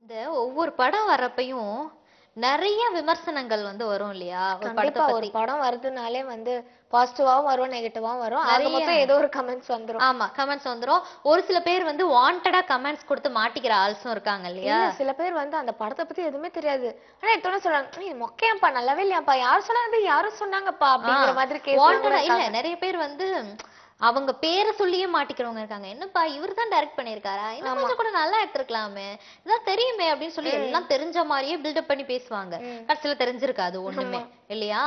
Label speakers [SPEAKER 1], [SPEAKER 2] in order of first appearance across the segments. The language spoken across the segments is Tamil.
[SPEAKER 1] இந்த ஒவ்வொரு படம் வர்றப்பயும் நிறைய விமர்சனங்கள் வந்து வரும் இல்லையா? ஒரு படத்தை
[SPEAKER 2] கண்டிப்பா ஒரு
[SPEAKER 1] பத்தி
[SPEAKER 2] படம் வருதுனாலே வந்து பாசிட்டிவாவும் வரும் நெகட்டிவாவும் வரும். ஆக
[SPEAKER 1] நிறைய
[SPEAKER 2] மொத்தம் ஏதோ ஒரு கமெண்ட்ஸ் வந்துரும்.
[SPEAKER 1] ஆமா கமெண்ட்ஸ் வந்துரும். ஒரு சில பேர் வந்து வாண்டடா கமெண்ட்ஸ் கொடுத்து மாட்டிக்கிற ஆள்ஸும் இருக்காங்க இல்லையா?
[SPEAKER 2] இல்ல சில பேர் வந்து அந்த படத்தை பத்தி எதுவுமே தெரியாது. ஆனா எடுத்தோன்னே சொல்றாங்க, "ஏய் மொக்கையாப்பா, நல்லாவே இல்லையாப்பா, யார் சொன்னாங்க, யாரும் சொன்னாங்கப்பா" அப்படிங்கிற மாதிரி கேஸ்லாம் கூட
[SPEAKER 1] வாண்டடா இல்ல
[SPEAKER 2] இருக்காங்க.
[SPEAKER 1] நிறைய பேர் வந்து அவங்க பேரை சொல்லியே மாட்டிக்கிறவங்க இருக்காங்க. என்னப்பா இவர் தான் டைரக்ட் பண்ணிருக்காரா, இன்னும்
[SPEAKER 2] ஆமா.
[SPEAKER 1] கொஞ்சம் கூட நல்லா எடுத்திருக்கலாமே, இதான் தெரியுமே அப்படின்னு சொல்லி எல்லாம் தெரிஞ்ச மாதிரியே பில்டப் பண்ணி பேசுவாங்க. கடைசியில தெரிஞ்சிருக்காது ஒண்ணுமே இல்லையா?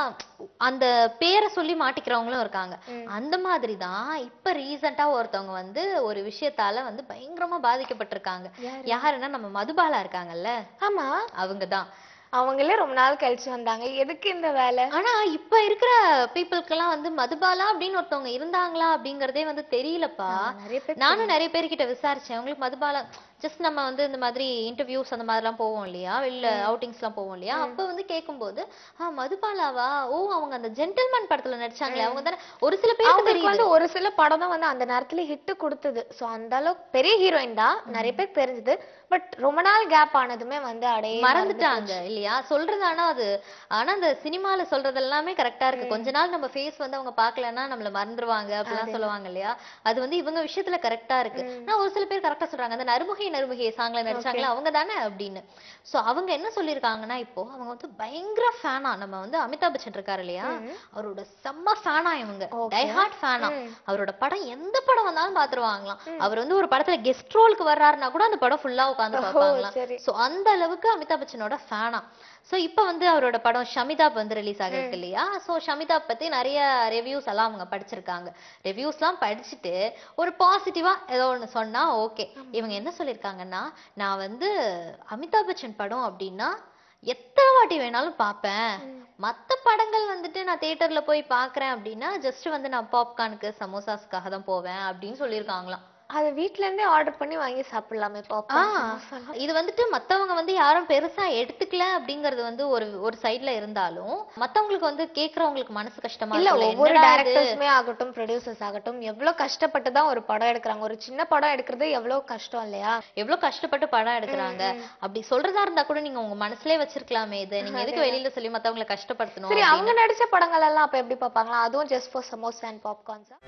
[SPEAKER 1] அந்த பேரை சொல்லி மாட்டிக்கிறவங்களும் இருக்காங்க. அந்த மாதிரி தான் இப்ப ரீசெண்டா ஒருத்தவங்க வந்து ஒரு விஷயத்தால வந்து பயங்கரமா பாதிக்கப்பட்டிருக்காங்க. யாருன்னா நம்ம மதுபாலா இருக்காங்கல்ல,
[SPEAKER 2] ஆமா,
[SPEAKER 1] அவங்கதான்.
[SPEAKER 2] அவங்களே ரொம்ப நாள் கழிச்சு வந்தாங்க. எதுக்கு இந்த வேலை?
[SPEAKER 1] ஆனா இப்ப இருக்கிற பீப்புளுக்கெல்லாம் வந்து மதுபாலா அப்படின்னு ஒருத்தவங்க இருந்தாங்களா அப்படிங்கறதே வந்து தெரியலப்பா.
[SPEAKER 2] ஆமா, நிறைய பேர்
[SPEAKER 1] நானும் நிறைய பேர்கிட்ட விசாரிச்சேன். அவங்களுக்கு மதுபாலா ஜஸ்ட் நம்ம வந்து இந்த மாதிரி இன்டர்வியூஸ் அந்த மாதிரிலாம் போவோம் இல்லையா, வெளில அவுட்டிங்ஸ் எல்லாம் போவோம் இல்லையா, அப்ப வந்து கேட்கும்போது மதுபாலாவா, ஓ அவங்க அந்த ஜென்டில்மேன் படத்துல நடிச்சாங்களே அவங்க தானே. ஒரு சில பேருக்கு
[SPEAKER 2] அவங்களுக்கு
[SPEAKER 1] தெரியுது.
[SPEAKER 2] வந்து ஒரு சில படம் தான் வந்து அந்த நேரத்துல ஹிட் கொடுத்தது. சோ அந்த அளவுக்கு பெரிய ஹீரோயின் தான், நிறைய பேர் தெரிஞ்சது. பட் ரொம்ப நாள் கேப் ஆனதுமே வந்து அடைய
[SPEAKER 1] மறந்துட்டாங்க இல்லையா சொல்றது. ஆனா அது ஆனா அந்த சினிமால சொல்றது எல்லாமே கரெக்டா இருக்கு. கொஞ்ச நாள் நம்ம ஃபேஸ் வந்து அவங்க பாக்கலன்னா நம்மள மறந்துருவாங்க அப்படிலாம் சொல்லுவாங்க இல்லையா. அது வந்து இவங்க விஷயத்துல கரெக்டா இருக்கு. ஆனா ஒரு சில பேர் கரெக்டா சொல்றாங்க, அந்த நறுமுகை நறுமுகை சாங்ல நடிச்சாங்களா அவங்க தானே அப்படின்னு. சோ அவங்க என்ன சொல்லிருக்காங்கன்னா, இப்போ அவங்க வந்து பயங்கர ஃபேனா, நம்ம வந்து அமிதாப் பச்சன் இருக்காரு இல்லையா, அவரோட செம்ம ஃபேனா இவங்க, டை ஹார்ட் ஃபேனா. அவரோட படம் எந்த படம் வந்தாலும் பாத்துருவாங்களாம். அவர் வந்து ஒரு படத்துல கெஸ்ட் ரோலுக்கு வர்றாருன்னா கூட அந்த படம் ஃபுல்லா உட்கார்ந்து பாப்பாங்களாம். சோ அந்த அளவுக்கு அமிதாப் பச்சனோட ஃபேனா. சோ இப்ப வந்து அவரோட படம் ஷமிதாப் வந்து ரிலீஸ் ஆகிருக்கு இல்லையா. சோ ஷமிதாப் பத்தி நிறைய ரிவ்யூஸ் எல்லாம் அவங்க படிச்சிருக்காங்க. ரிவ்யூஸ் எல்லாம் படிச்சுட்டு ஒரு பாசிட்டிவா ஏதோ ஒண்ணு சொன்னா ஓகே. இவங்க என்ன சொல்லிருக்காங்கன்னா, நான் வந்து அமிதாப் பச்சன் படம் அப்படின்னா எத்தனை வாட்டி வேணாலும் பாப்பேன். மத்த படங்கள் வந்துட்டு நான் தியேட்டர்ல போய் பாக்குறேன் அப்படின்னா ஜஸ்ட் வந்து நான் பாப்கார்னுக்கு சமோசாஸ்க்காக தான் போவேன் அப்படின்னு சொல்லியிருக்காங்களாம்.
[SPEAKER 2] அது வீட்ல இருந்தே ஆர்டர் பண்ணி வாங்கி சாப்பிடலாமே பாப்கார்ன்.
[SPEAKER 1] இது வந்துட்டு மத்தவங்க வந்து யாரும் பெருசா எடுத்துக்கல அப்படிங்கறது வந்து ஒரு ஒரு சைடுல இருந்தாலும், மத்தவங்களுக்கு வந்து கேக்குறவங்களுக்கு மனசு கஷ்டமா
[SPEAKER 2] இல்ல
[SPEAKER 1] இருக்குல்ல.
[SPEAKER 2] ஒவ்வொரு
[SPEAKER 1] என்னடா இது
[SPEAKER 2] டைரக்டர்ஸுமே ஆகட்டும், ப்ரொடியூசர்ஸ் ஆகட்டும், எவ்வளவு கஷ்டப்பட்டு தான் ஒரு படம் எடுக்கிறாங்க. ஒரு சின்ன படம் எடுக்கிறது எவ்வளவு கஷ்டம் இல்லையா?
[SPEAKER 1] எவ்வளவு கஷ்டப்பட்டு படம் எடுக்கிறாங்க. அப்படி சொல்றதா இருந்தா கூட நீங்க உங்க மனசுலயே வச்சிருக்கலாமே, இதை நீங்க எதுக்கு வெளியில சொல்லி மத்தவங்களை கஷ்டப்படுத்தணும்
[SPEAKER 2] சரி, அவங்க
[SPEAKER 1] அப்படின்னு.
[SPEAKER 2] நடிச்ச படங்கள் எல்லாம் அப்ப எப்படி பார்ப்பாங்களா? அதுவும் ஜஸ்ட் ஃபார் சமோசா அண்ட் பாப்கார்ன்ஸா?